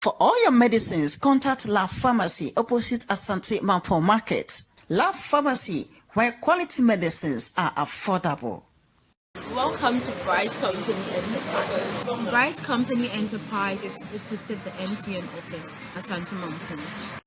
For all your medicines, contact Love Pharmacy opposite Asante Mampong Market. Love Pharmacy, where quality medicines are affordable. Welcome to Bright Company Enterprise. Bright Company Enterprise is opposite the MTN office at Asante Mampong.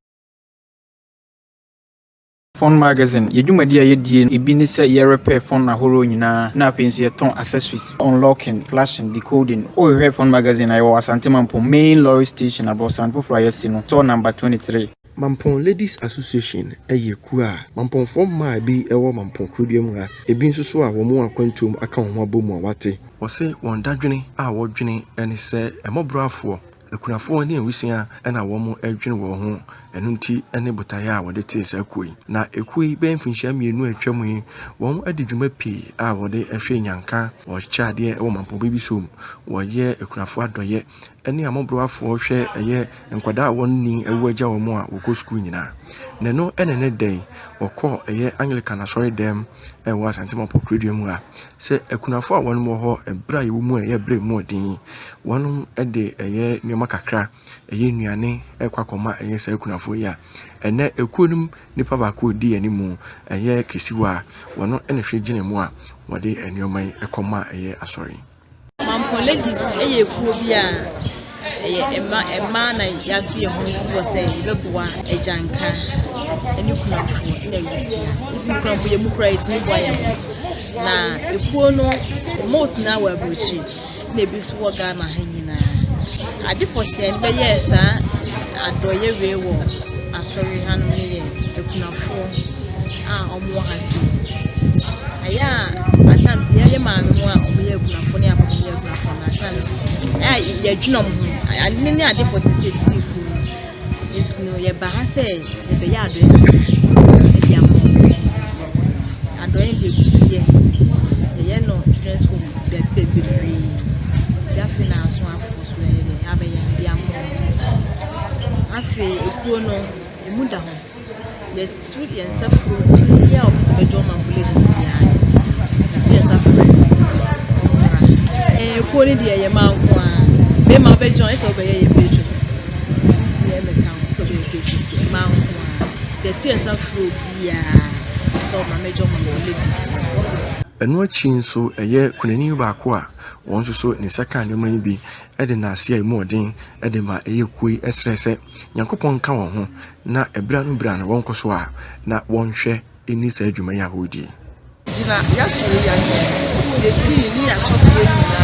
Phone magazine yedwumadi ayedie ebi ne se ye repair phone ahoro nyina na afenso ye ton accessories unlocking flashing decoding o he phone magazine ayo Asante Mampong main lorry station about Sanpo Flyers no store number 23. Mampong Ladies Association eye ku a Mampong form ma bi ewo Mampong Krudium ha ebi nso so a wo mu akwantum aka wo abom a wate wo se won dadwene a wo dwene ene se emobrafo ekunafo ne enwisia ena wo mu adwene wo ho enu nti ene botaya a wode te sa koi na ekui be mfinhia mienu atwam yi wo adi dwuma pi a wode ehwe nyanka wo chaade wo Mampong bibi som wo ye ekunafo adoye ene amobrafo hwe eye nkwada wonni ewu agya wo mu a wo ko school nyina ne no ene ne den wo ko eye Anglican asori dem wo Asante Mampong Krudium ha se ekunafo a wonu ho ebra ye wo mu eye bre mu odin wonu ede eye nyoma kakra eye nuane ekwakoma eye se ekunafo ya ene ekunum nipa ba ko di animu eye kesiwa wonu ene hwe gine mu a wode enyoma ekoma eye asori Mampong Ladies eye kuo bia eye emma na yatu ye ho sibo se beboa ejanka eni kunafo na yusia ifi kunafo ye mukura etimi boa ye na ekuo no most na wa bruchi na ebi so wo Ghana ha nyina adipose be ye sa adoye we wo asori ha no ye ekunafo a omo ha si aya atams ye maame mo a omo ye ekunafo ne akomo ye ekunafo na atams ya dwunom ade ne ade potete ti ku etunu ye ba ha se ye be ya ado e ya mo ado e de kusie ye no children's home be ya fi na aso afo so ye ya be ya mo afi ekuo no emu da ho ye su ye nsafro ya obiso be jo Mampong Ladies bia su ye nsafro ekuo ni de ye ma nko a be ma be join so be ye pejo ti ye me kan so be pejo ma nko a ti su ye nsafro bia so ma me jo Mampong Ladies enu achi nso eye kunani ba ko a won so ne saka ne man bi ede na ase ai modin ede ma eye kuyi esrese Nyankopon ka won ho na ebra no bra na won koso a na won hwe eni sa adwuma ya hodi jina ya sori ya ye di ni ya so ye ni na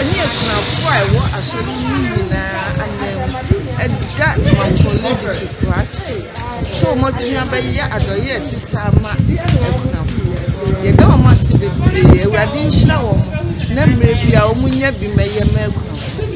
eni ekunafo a wo asori ni na anem edda Mampong Ladies for us so much me abaye adoye ti sama ekunafo ye ga o ma se bebre e wade nhira wo na mre bia o munya bi meye ma ekunafo